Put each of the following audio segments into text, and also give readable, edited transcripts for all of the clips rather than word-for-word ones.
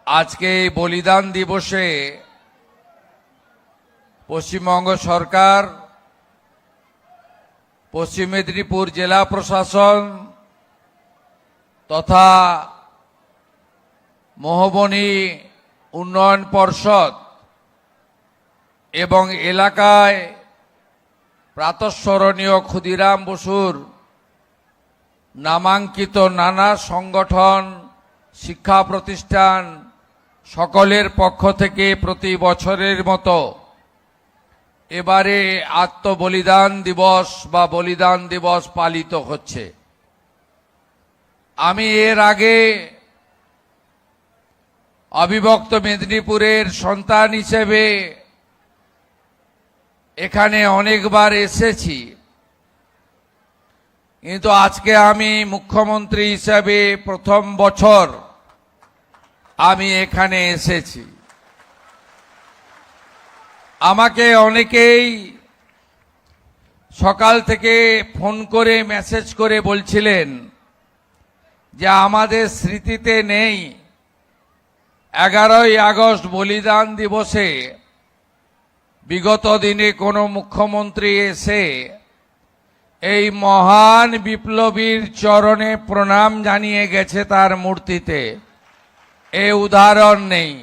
আজকে এই বলিদান দিবসে পশ্চিমবঙ্গ সরকার, পশ্চিম মেদিনীপুর জেলা প্রশাসন তথা মহবনী উন্নয়ন পর্ষদ এবং এলাকায় প্রাতঃস্মরণীয় ক্ষুদিরাম বসুর নামাঙ্কিত নানা সংগঠন, শিক্ষা প্রতিষ্ঠান সকলের পক্ষ থেকে প্রতি বছরের মতো এবারে আত্মবলিদান দিবস বা বলিদান দিবস পালিত হচ্ছে। আমি এর আগে অবিভক্ত মেদিনীপুরের সন্তান হিসেবে এখানে অনেকবার এসেছি, কিন্তু আজকে আমি মুখ্যমন্ত্রী হিসেবে প্রথম বছর আমি এখানে এসেছি। আমাকে অনেকেই সকাল থেকে ফোন করে মেসেজ করে বলছিলেন যে আমাদের স্মৃতিতে নেই 11ই আগস্ট বলিদান দিবসে বিগত দিনে কোনো মুখ্যমন্ত্রী এসে এই মহান বিপ্লবীর চরণে প্রণাম জানিয়ে গেছে তার মূর্তিতে, এ উদাহরণ নেই।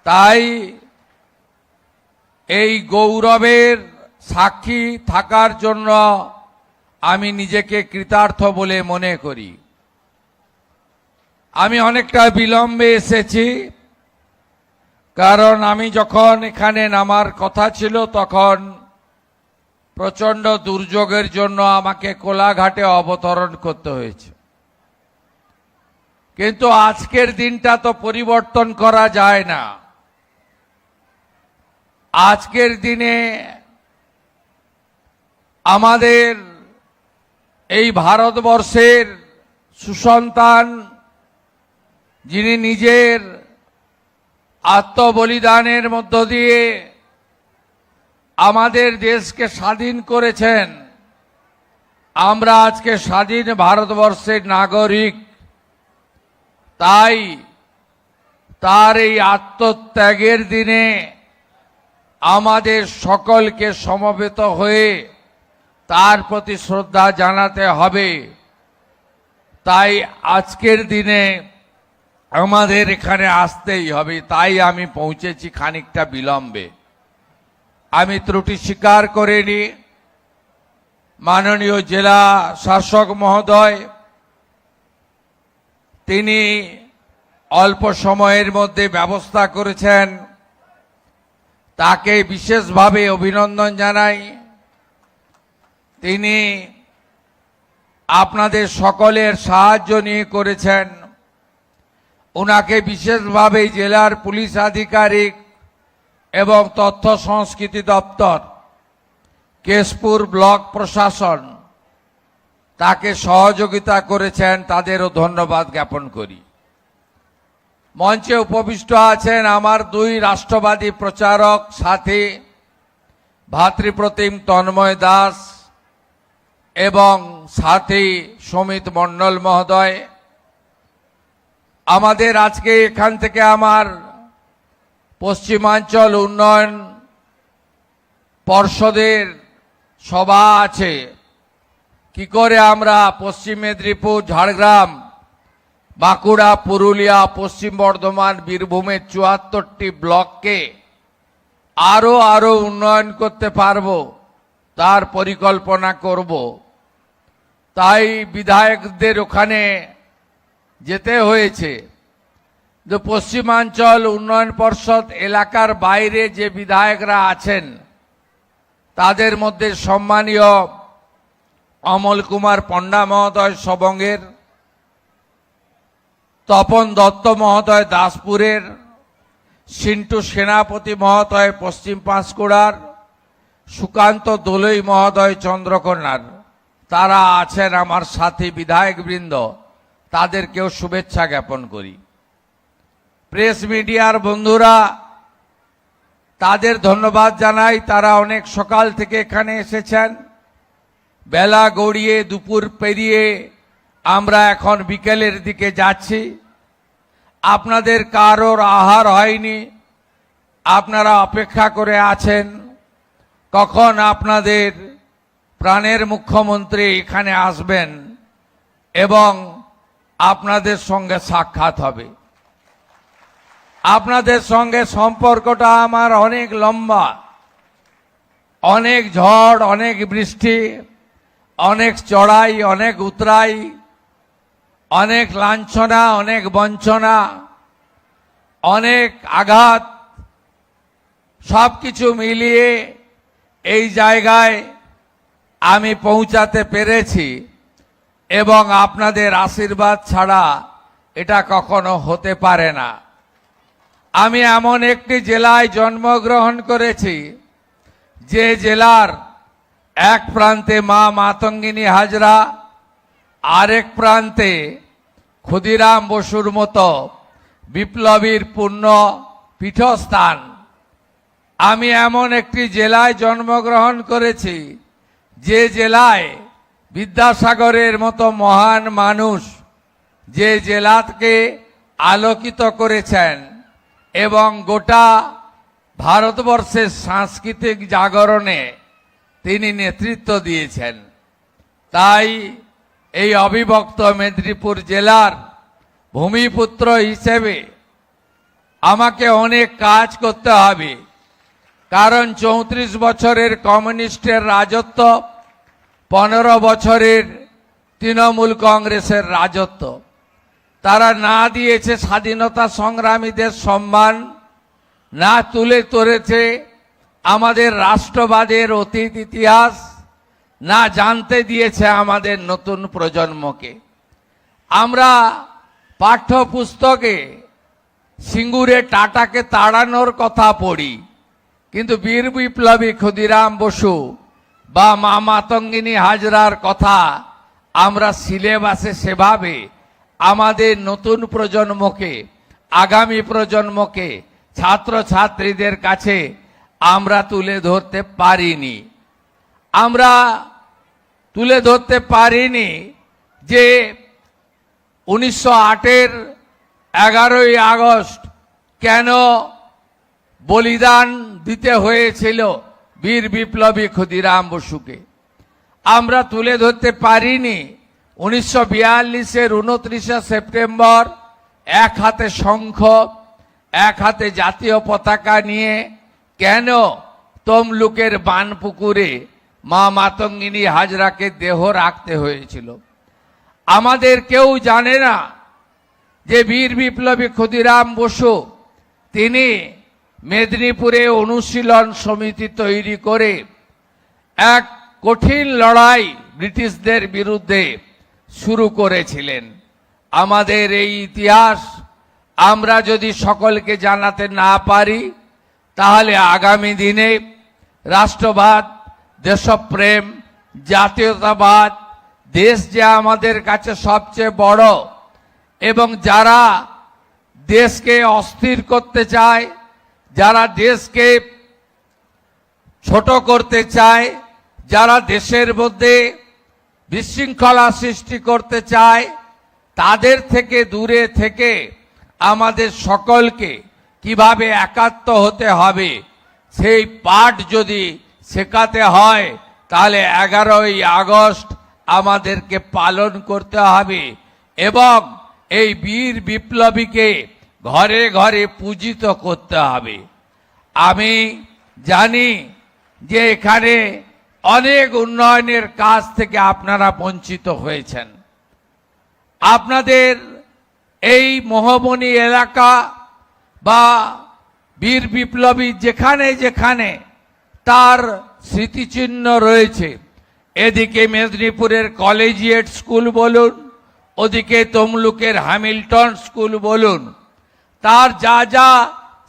তাই এই গৌরবের সাক্ষী থাকার জন্য আমি নিজেকে কৃতার্থ বলে মনে করি। আমি অনেকটা বিলম্বে এসেছি, কারণ আমি যখন এখানে নামার কথা ছিল তখন প্রচণ্ড দুর্যোগের জন্য আমাকে কোলাঘাটে অবতরণ করতে হয়েছে। কিন্তু আজকের দিনটা তো পরিবর্তন করা যায় না। আজকের দিনে আমাদের এই ভারতবর্ষের সুসন্তান, যিনি নিজের আত্মবলিদানের মধ্য দিয়ে আমাদের দেশকে স্বাধীন করেছেন, আমরা আজকে স্বাধীন ভারতবর্ষের নাগরিক। তাই তার এই আত্মত্যাগের দিনে আমাদের সকলকে সমবেত হয়ে তার প্রতি শ্রদ্ধা জানাতে হবে। তাই আজকের দিনে আমাদের এখানে আসতেই হবে। তাই আমি পৌঁছেছি খানিকটা বিলম্বে। আমি ত্রুটি স্বীকার করিনি। মাননীয় জেলা শাসক মহোদয় তিনি অল্প সময়ের মধ্যে ব্যবস্থা করেছেন, তাকে বিশেষভাবে অভিনন্দন জানাই। তিনি আপনাদের সকলের সাহায্য নিয়ে করেছেন। ওনাকে বিশেষভাবে জেলার পুলিশ আধিকারিক এবং তথ্য সংস্কৃতি দপ্তর, কেশপুর ব্লক প্রশাসন তাকে সহযোগিতা করেছেন, তাদেরও ধন্যবাদ জ্ঞাপন করি। মঞ্চে উপবিষ্ট আছেন আমার দুই রাষ্ট্রবাদী প্রচারক সাথী, ভাতৃপ্রতিম তন্ময় দাস এবং সাথী সমিত মণ্ডল মহোদয়। আমাদের আজকে এখান থেকে আমার পশ্চিমাঞ্চল উন্নয়ন পর্ষদের সভা আছে। কি করে আমরা পশ্চিম মেদিনীপুর, ঝাড়গ্রাম, বাঁকুড়া, পুরুলিয়া, পশ্চিম বর্ধমান, বীরভূমের ৭৪টি ব্লককে আরো উন্নয়ন করতে পারবো তার পরিকল্পনা করব। তাই বিধায়কদের ওখানে যেতে হয়েছে। যে পশ্চিমাঞ্চল উন্নয়ন পর্ষদ এলাকার বাইরে যে বিধায়করা আছেন তাদের মধ্যে সম্মানীয় অমল কুমার পণ্ডা মহোদয় সবঙ্গের, তপন দত্ত মহোদয় দাসপুরের, সিন্টু সেনাপতি মহোদয় পশ্চিম পাঁশকুড়ার, সুকান্ত দোলই মহোদয় চন্দ্রকোনার, তারা আছেন আমার সাথী বিধায়কবৃন্দ। তাদেরকেও শুভেচ্ছা জ্ঞাপন করি। প্রেস মিডিয়ার বন্ধুরা, তাদের ধন্যবাদ জানাই। তারা অনেক সকাল থেকে এখানে এসেছেন। বেলা গড়িয়ে দুপুর পেরিয়ে আমরা এখন বিকেলের দিকে যাচ্ছি। আপনাদের কারোর আহার হয়নি। আপনারা অপেক্ষা করে আছেন কখন আপনাদের প্রাণের মুখ্যমন্ত্রী এখানে আসবেন এবং আপনাদের সঙ্গে সাক্ষাৎ হবে। আপনাদের সঙ্গে সম্পর্কটা আমার অনেক লম্বা, অনেক ঝড়, অনেক বৃষ্টি, অনেক চড়াই, অনেক উতরাই, অনেক লাঞ্ছনা, অনেক বঞ্চনা, অনেক আঘাত, সবকিছু মিলিয়ে এই জায়গায় আমি পৌঁছাতে পেরেছি এবং আপনাদের আশীর্বাদ ছাড়া এটা কখনো হতে পারে না। আমি এমন একটি জেলায় জন্মগ্রহণ করেছি যে জেলার এক প্রান্তে মা মাতঙ্গিনী হাজরা, আরেক প্রান্তে ক্ষুদিরাম বসুর মতো বিপ্লবীর পুণ্য পীঠস্থান। আমি এমন একটি জেলায় জন্মগ্রহণ করেছি যে জেলায় বিদ্যাসাগরের মতো মহান মানুষ যে জেলাকে আলোকিত করেছেন এবং গোটা ভারতবর্ষের সাংস্কৃতিক জাগরণে তিনি নেতৃত্ব দিয়েছেন। তাই এই অবিভক্ত মেদিনীপুর জেলার ভূমিপুত্র হিসেবে আমাকে অনেক কাজ করতে হবে, কারণ 34 বছরের কমিউনিস্টের রাজত্ব, 15 বছরের তৃণমূল কংগ্রেসের রাজত্ব, তারা না দিয়েছে স্বাধীনতা সংগ্রামীদের সম্মান, না তুলে ধরেছে আমাদের রাষ্ট্রবাদের অতীত ইতিহাস, না জানতে দিয়েছে আমাদের নতুন প্রজন্মকে। আমরা পাঠ্যপুস্তকে সিঙ্গুরে টাটাকে তাড়ানোর কথা পড়ি, কিন্তু বীর বিপ্লবী ক্ষুদিরাম বসু বা মা মাতঙ্গিনী হাজরার কথা আমরা সিলেবাসে সেভাবে আমাদের নতুন প্রজন্মকে, আগামী প্রজন্মকে, ছাত্রছাত্রীদের কাছে আমরা তুলে ধরতে পারিনি। আমরা তুলে ধরতে পারিনি যে 1908-এর 11ই আগস্ট কেন বলিদান দিতে হয়েছিল বীর বিপ্লবী ক্ষুদিরাম বসুকে। আমরা তুলে ধরতে পারিনি 1942-এর 29শে সেপ্টেম্বর এক হাতে শঙ্খ, এক হাতে জাতীয় পতাকা নিয়ে কেন তমলুকের বানপুকুরে মা মাতঙ্গিনী হাজরাকে দেহ রাখতে হয়েছিল। আমাদের কেউ জানে না যে বীর বিপ্লবী ক্ষুদিরাম বসু তিনি মেদিনীপুরে অনুশীলন সমিতি তৈরি করে এক কঠিন লড়াই ব্রিটিশদের বিরুদ্ধে শুরু করেছিলেন। আমাদের এই ইতিহাস আমরা যদি সকলকে জানাতে না পারি, তাহলে আগামী দিনে রাষ্ট্রবাদ, দেশপ্রেম, জাতীয়তাবাদ, দেশ যে আমাদের কাছে সবচেয়ে বড় এবং যারা দেশকে অস্থির করতে চায়, যারা দেশকে ছোট করতে চায়, যারা দেশের মধ্যে বিশৃঙ্খলা সৃষ্টি করতে চায়, তাদের থেকে দূরে থেকে আমাদের সকলকে কিভাবে একাত্ম হতে হবে সেই পাঠ যদি শেখাতে হয়, তাহলে 11ই আগস্ট আমাদেরকে পালন করতে হবে এবং এই বীর বিপ্লবীকে ঘরে ঘরে পূজিত করতে হবে। আমি জানি যে এখানে অনেক উন্নয়নের কাজ থেকে আপনারা বঞ্চিত হয়েছেন। আপনাদের এই মহবনী এলাকা বা বীর বিপ্লবী যেখানে যেখানে তার স্মৃতিচিহ্ন রয়েছে, এদিকে মেদিনীপুরের কলেজিয়েট স্কুল বলুন, ওদিকে তমলুকের হ্যামিল্টন স্কুল বলুন, তার যা যা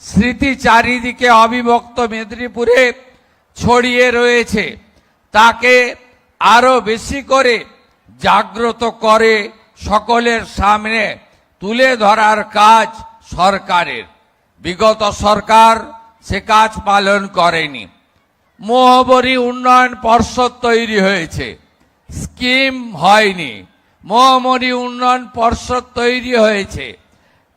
স্মৃতি চারিদিকে অবিভক্ত মেদিনীপুরে ছড়িয়ে রয়েছে, তাকে আরো বেশি করে জাগ্রত করে সকলের সামনে তুলে ধরার কাজ সরকারের। বিগত সরকার সে কাজ পালন করেনি। মহবনী উন্নয়ন পর্ষদ তৈরি হয়েছে, স্কিম হয়নি। মহবনী উন্নয়ন পর্ষদ তৈরি হয়েছে,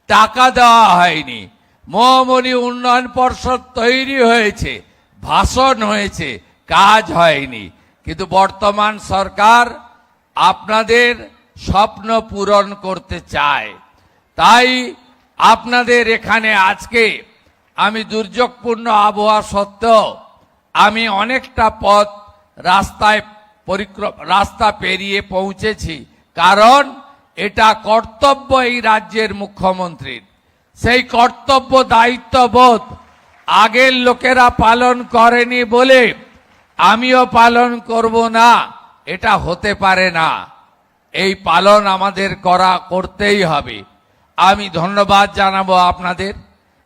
টাকা দেওয়া হয়নি। মহামণি উন্নয়ন পর্ষদ তৈরি হয়েছে, ভাষণ হয়েছে, কাজ হয়নি। কিন্তু বর্তমান সরকার আপনাদের স্বপ্ন পূরণ করতে চায়। তাই আপনাদের এখানে আজকে আমি দুর্যোগপূর্ণ আবহাওয়া সত্ত্বেও আমি অনেকটা পথ রাস্তা পেরিয়ে পৌঁছেছি, কারণ এটা কর্তব্য এই রাজ্যের মুখ্যমন্ত্রীর। সেই কর্তব্য দায়িত্ববোধ আগের লোকেরা পালন করেনি বলে আমিও পালন করব না, এটা হতে পারে না। এই পালন আমাদের করতেই হবে। আমি ধন্যবাদ জানাবো আপনাদের,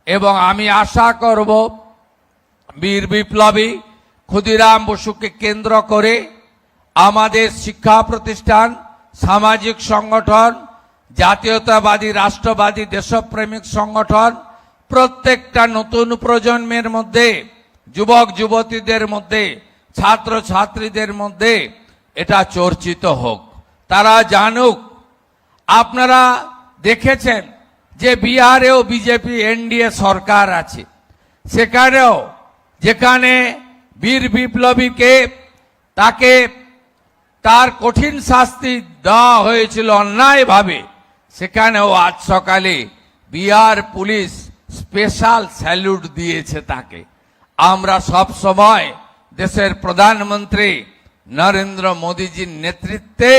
এবং আমি আশা করব বীর বিপ্লবী ক্ষুদিরাম বসুকে কেন্দ্র করে আমাদের শিক্ষা প্রতিষ্ঠান, সামাজিক সংগঠন, জাতীয়তাবাদী রাষ্ট্রবাদী দেশপ্রেমিক সংগঠন প্রত্যেকটা নতুন প্রজন্মের মধ্যে, যুবক যুবতীদের মধ্যে, ছাত্র ছাত্রীদের মধ্যে এটা চর্চিত হোক, তারা জানুক। আপনারা দেখেছেন যে বিহারেও বিজেপি এনডিএ সরকার আছে, সেখানেও যেখানে বীর বিপ্লবীকে তার কঠিন শাস্তি দেওয়া হয়েছিল অন্যায়ভাবে, সেখানেও আজ সকালে বিহার পুলিশ স্পেশাল স্যালুট দিয়েছে তাকে। আমরা সব সময় দেশের প্রধানমন্ত্রী নরেন্দ্র মোদীজির নেতৃত্বে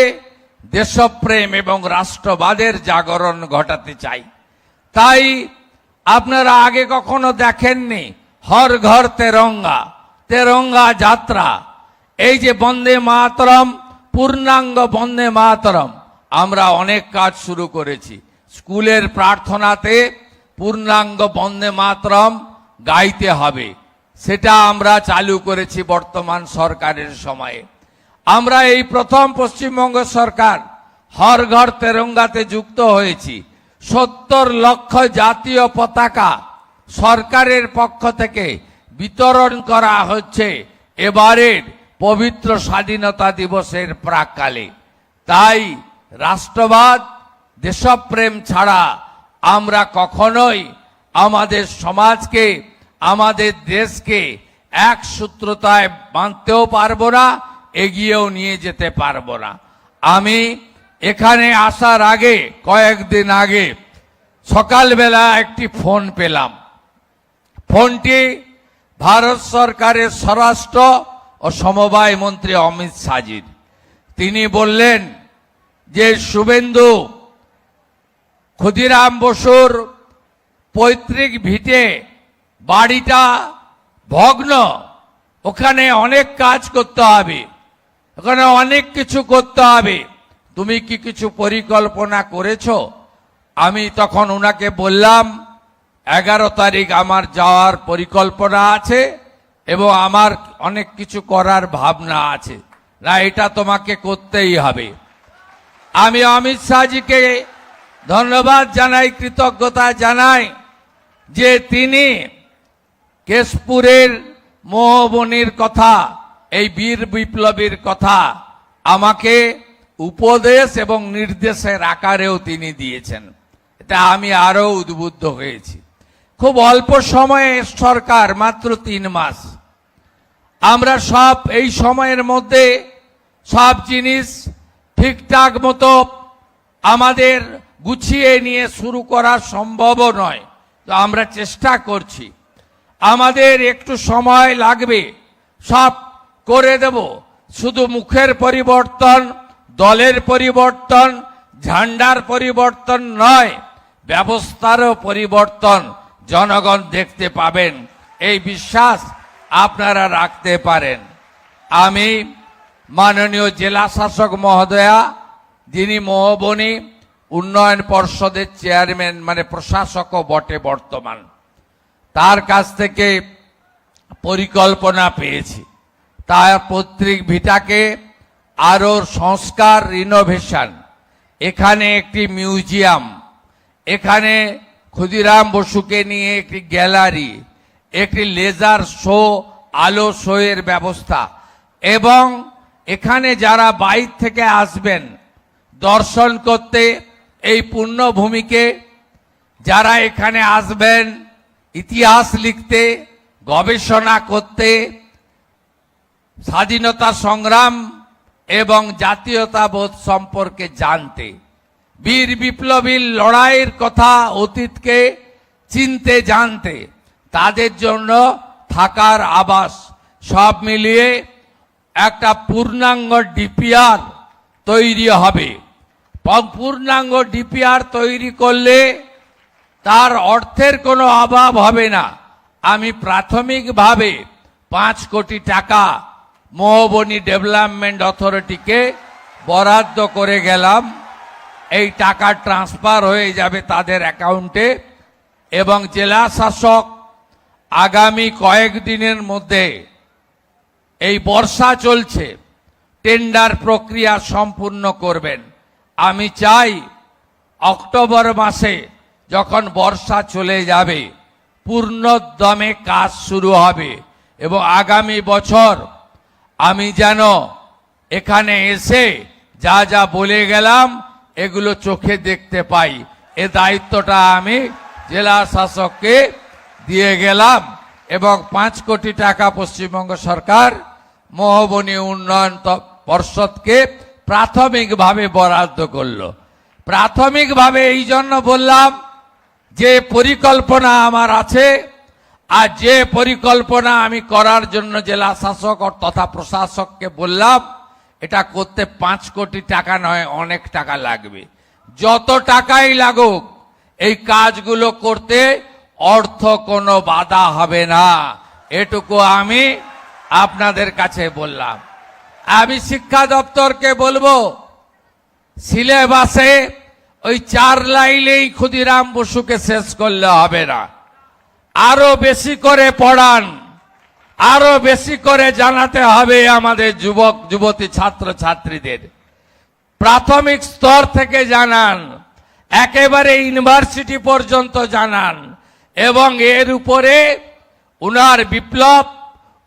দেশপ্রেম এবং রাষ্ট্রবাদের জাগরণ ঘটাতে চাই। তাই আপনারা আগে কখনো দেখেননি হর ঘর তেরঙ্গা, তেরঙ্গা যাত্রা, এই যে বন্দে মাতরম, পূর্ণাঙ্গ বন্দে মাতরম, আমরা অনেক কাজ শুরু করেছি। স্কুলের প্রার্থনাতে পূর্ণাঙ্গ বন্দে মাতরম গাইতে হবে, সেটা আমরা চালু করেছি বর্তমান সরকারের সময়ে। আমরা এই প্রথম পশ্চিমবঙ্গ সরকার হর ঘর তেরঙ্গাতে যুক্ত হয়েছি। 70 লক্ষ জাতীয় পতাকা সরকারের পক্ষ থেকে বিতরণ করা হচ্ছে এবারের পবিত্র স্বাধীনতা দিবসের প্রাক্কালে। তাই রাষ্ট্রবাদ, দেশপ্রেম ছাড়া আমরা কখনোই আমাদের সমাজকে, আমাদের দেশকে এক সূত্রতায় বাঁধতেও পারবো না, এগিয়েও নিয়ে যেতে পারবো না। আমি এখানে আসার আগে, কয়েকদিন আগে সকালবেলা একটি ফোন পেলাম। ফোনটি ভারত সরকারের স্বরাষ্ট্র ও সমবায় মন্ত্রী অমিত শাহজির। তিনি বললেন যে শুভেন্দু, ক্ষুদিরাম বসুর পৈতৃক ভিটে বাড়িটা ভগ্ন, ওখানে অনেক কাজ করতে হবে, ওখানে অনেক কিছু করতে হবে, তুমি কি কিছু পরিকল্পনা করেছো? আমি তখন ওনাকে বললাম 11 তারিখ আমার যাওয়ার পরিকল্পনা আছে এবং আমার অনেক কিছু করার ভাবনা আছে। না, এটা তোমাকে করতেই হবে। আমি অমিত শাহজিকে ধন্যবাদ জানাই, কৃতজ্ঞতা জানাই যে তিনি কেশপুরের মোহবনির কথা, এই বীর বিপ্লবীর কথা আমাকে উপদেশ এবং নির্দেশের আকারেও তিনি দিয়েছেন। এটা আমি আরো উদ্বুদ্ধ হয়েছি। খুব অল্প সময়ে সরকার, মাত্র 3 মাস, আমরা সব এই সময়ের মধ্যে সব জিনিস ঠিকঠাক মতো আমাদের গুছিয়ে নিয়ে শুরু করা সম্ভব নয়, তো আমরা চেষ্টা করছি। আমাদের একটু সময় লাগবে, সব করে দেব। শুধু মুখের পরিবর্তন, দলের পরিবর্তন, ঝান্ডার পরিবর্তন নয়, ব্যবস্থারও পরিবর্তন জনগণ দেখতে পাবেন, এই বিশ্বাস আপনারা রাখতে পারেন। আমি মাননীয় জেলা শাসক মহোদয়া, যিনি মোহবনী উন্নয়ন পর্ষদের চেয়ারম্যান, মানে প্রশাসকও বটে বর্তমান, তার কাছ থেকে পরিকল্পনা পেয়েছি। তার পৈতৃক ভিটাকে আরো সংস্কার, রিনোভেশন, এখানে একটি মিউজিয়াম, এখানে ক্ষুদিরাম বসুকে নিয়ে একটি গ্যালারি, একটি লেজার শো, আলো শো এর ব্যবস্থা, এবং এখানে যারা বাইরে থেকে আসবেন দর্শন করতে এই পুণ্যভূমিকে, যারা এখানে আসবেন ইতিহাস লিখতে, গবেষণা করতে, স্বাধীনতা সংগ্রাম এবং জাতীয়তাবোধ সম্পর্কে জানতে, বীর বিপ্লবীর লড়াইয়ের কথা অতীতকে চিনতে জানতে, তাদের জন্য থাকার আবাস সব মিলিয়ে একটা পূর্ণাঙ্গ ডিপিআর তৈরি হবে। পূর্ণাঙ্গ ডিপিআর তৈরি করলে তার অর্থের কোনো অভাব হবে না। আমি প্রাথমিকভাবে 5 কোটি টাকা মহোবনী ডেভেলপমেন্ট অথরিটিকে বরাদ্দ করে গেলাম। এই টাকা ট্রান্সফার হয়ে যাবে তাদের অ্যাকাউন্টে এবং জেলা শাসক আগামী কয়েকদিনের মধ্যে, এই বর্ষা চলছে, টেন্ডার প্রক্রিয়া সম্পূর্ণ করবেন। আমি চাই অক্টোবর মাসে যখন বর্ষা চলে যাবে পূর্ণোদ্যমে কাজ শুরু হবে এবং আগামী বছর আমি যেন এখানে এসে যা যা বলে গেলাম এগুলো চোখে দেখতে পাই। এ দায়িত্বটা আমি জেলা শাসককে দিয়ে গেলাম এবং 5 কোটি টাকা পশ্চিমবঙ্গ সরকার মহোবনী উন্নয়ন পর্ষদকে প্রাথমিকভাবে বরাদ্দ করলো। প্রাথমিকভাবে এই জন্য বললাম যে পরিকল্পনা আমার আছে, আর যে পরিকল্পনা আমি করার জন্য জেলা শাসক তথা প্রশাসককে বললাম, এটা করতে 5 কোটি টাকা নয়, অনেক টাকা লাগবে। যত টাকাই লাগুক এই কাজগুলো করতে অর্থ কোনো বাধা হবে না, এটুকু আমি আপনাদের কাছে বললাম। আমি শিক্ষা দপ্তরকে বলবো, সিলেবাসে ওই 4 লাইনেই ক্ষুদিরাম বসুকে শেষ করলে হবে না, আরো বেশি করে পড়ান, আরো বেশি করে জানাতে হবে আমাদের যুবক যুবতী ছাত্র ছাত্রীদের। প্রাথমিক স্তর থেকে জানান, একেবারে ইউনিভার্সিটি পর্যন্ত জানান এবং এর উপরে উনার বিপ্লব,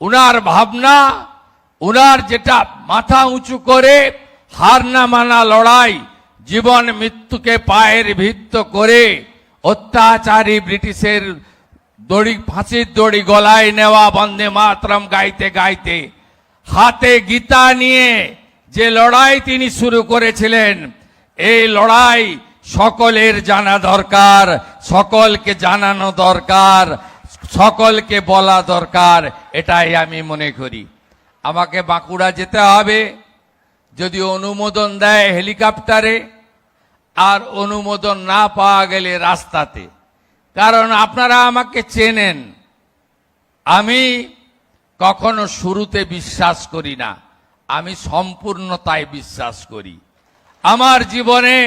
উনার ভাবনা, উনার যেটা মাথা উঁচু করে হার না মানা লড়াই, জীবন মৃত্যুকে পায়ের ভিত্ত করে অত্যাচারী ব্রিটিশের ফাঁসির দড়ি গলায় নেওয়া বন্দে মাতরম গাইতে গাইতে হাতে গীতা নিয়ে যে লড়াই তিনি শুরু করেছিলেন, এই লড়াই সকলের জানা দরকার, সকলকে জানানো দরকার, সকলকে বলা দরকার, এটাই আমি মনে করি। আমাকে বাঁকুড়া যেতে হবে, যদি অনুমোদন দেয় হেলিকপ্টারে, আর অনুমোদন না পাওয়া গেলে রাস্তাতে। কারণ আপনারা আমাকে চেনেন, আমি কখনো শুরুতে বিশ্বাস করি না, আমি সম্পূর্ণতায় বিশ্বাস করি। আমার জীবনে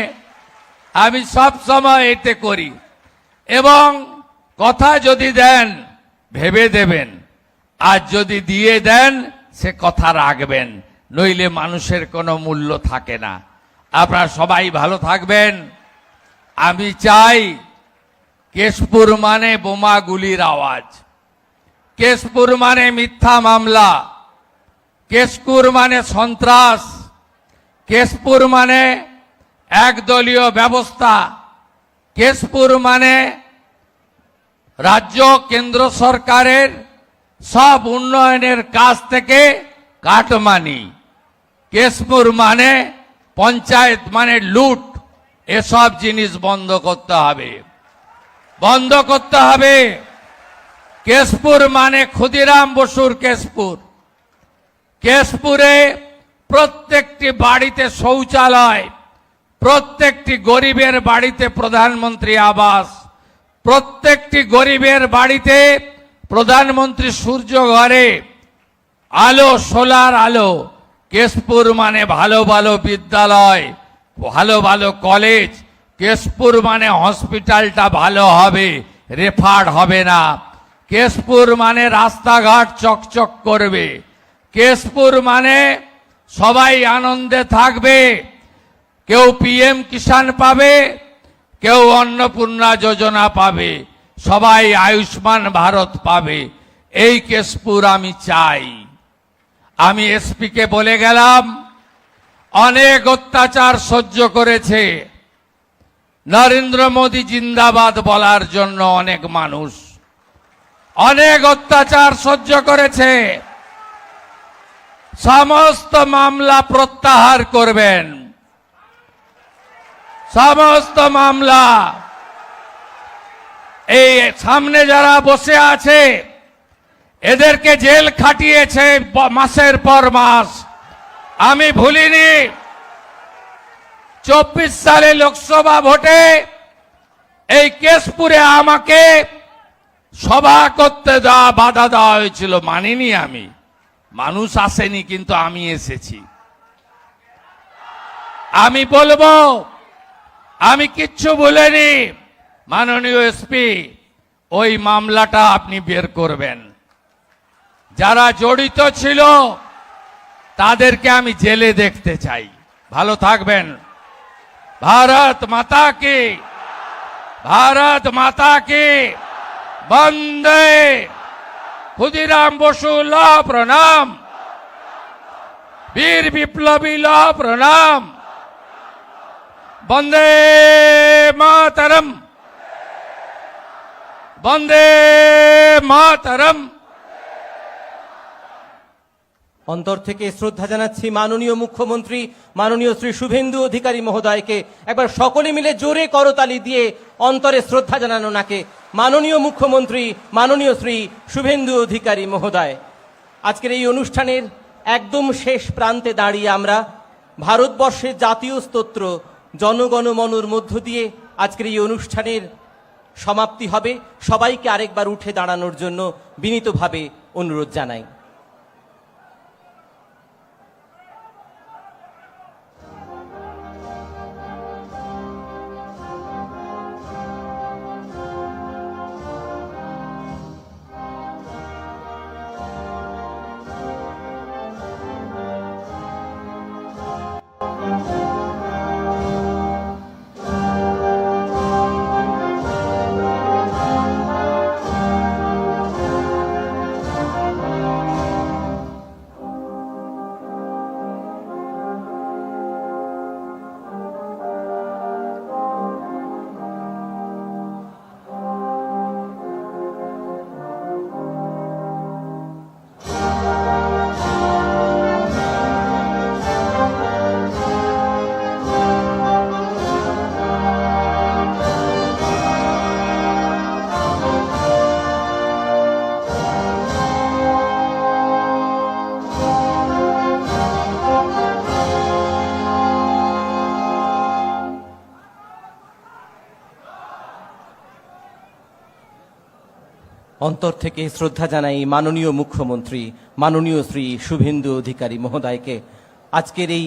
আমি সব সময় এতে করি এবং কথা যদি দেন ভেবে দেবেন, আর যদি দিয়ে দেন সে কথা রাখবেন, নইলে মানুষের কোনো মূল্য থাকে না। আপনারা সবাই ভালো থাকবেন। আমি চাই, কেশপুর মানে বোমা গুলির আওয়াজ, কেশপুর মানে মিথ্যা মামলা, কেশপুর মানে সন্ত্রাস, কেশপুর মানে একদলীয় ব্যবস্থা, কেশপুর মানে রাজ্য কেন্দ্র সরকারের সব উন্নয়নের কাজ থেকে কাটমানি, কেশপুর মানে পঞ্চায়েত মানে লুট। এসব জিনিস বন্ধ করতে হবে, বন্ধ করতে হবে। কেশপুর মানে ক্ষুদিরাম বসুর কেশপুর। কেশপুরে প্রত্যেকটি বাড়িতে শৌচালয়, প্রত্যেকটি গরিবের বাড়িতে প্রধানমন্ত্রী আবাস, প্রত্যেকটি গরিবের বাড়িতে প্রধানমন্ত্রী সূর্য ঘরে আলো, সোলার আলো। কেশপুর মানে ভালো ভালো বিদ্যালয়, ভালো ভালো কলেজ। কেশপুর মানে হসপিটালটা ভালো হবে, রেফার হবে না। কেশপুর মানে রাস্তাঘাট চকচক করবে। কেশপুর মানে সবাই আনন্দে থাকবে, কেউ পিএম কিষাণ পাবে, কেউ অন্নপূর্ণা যোজনা পাবে, সবাই আয়ুষ্মান ভারত পাবে। এই কেশপুর আমি চাই। আমি এসপিকে বলে গেলাম, অনেক অত্যাচার সহ্য করেছে, নরেন্দ্র মোদী জিন্দাবাদ বলার জন্য অনেক মানুষ অনেক অত্যাচার সহ্য করেছে। সমস্ত মামলা প্রত্যাহার করবেন, সমস্ত মামলা। এই সামনে যারা বসে আছে এদেরকে জেল খাটিয়েছে মাসের পর মাস। আমি ভুলিনি 24 সালে লোকসভা ভোটে এই কেশপুরে আমাকে সভা করতে বাধা দেওয়া হয়েছিল, মানিনি আমি। মানুষ আসেনি কিন্তু আমি এসেছি। আমি বলবো আমি কিচ্ছু বলিনি। মাননীয় এসপি, ওই মামলাটা আপনি বের করবেন। যারা জড়িত ছিল তাদেরকে আমি জেলে দেখতে চাই। ভালো থাকবেন। भारत माता की, भारत माता की। वंदे खुदीराम बसु लौह प्रणाम, वीर विप्लवी लौह प्रणाम। वंदे मातरम, वंदे मातरम। অন্তর থেকে শ্রদ্ধা জানাচ্ছি মাননীয় মুখ্যমন্ত্রী মাননীয় শ্রী শুভেন্দু অধিকারী মহোদয়কে। একবার সকলে মিলে জোরে করতালি দিয়ে অন্তরে শ্রদ্ধা জানানো নাকে। মাননীয় মুখ্যমন্ত্রী মাননীয় শ্রী শুভেন্দু অধিকারী মহোদয়, আজকের এই অনুষ্ঠানের একদম শেষ প্রান্তে দাঁড়িয়ে আমরা ভারতবর্ষের জাতীয় স্তোত্র জনগণ মনর মধ্য দিয়ে আজকের এই অনুষ্ঠানের সমাপ্তি হবে। সবাইকে আরেকবার উঠে দাঁড়ানোর জন্য বিনীতভাবে অনুরোধ জানাই। অন্তর থেকে শ্রদ্ধা জানাই মাননীয় মুখ্যমন্ত্রী মাননীয় শ্রী শুভেন্দু অধিকারী মহোদয়কে। আজকের এই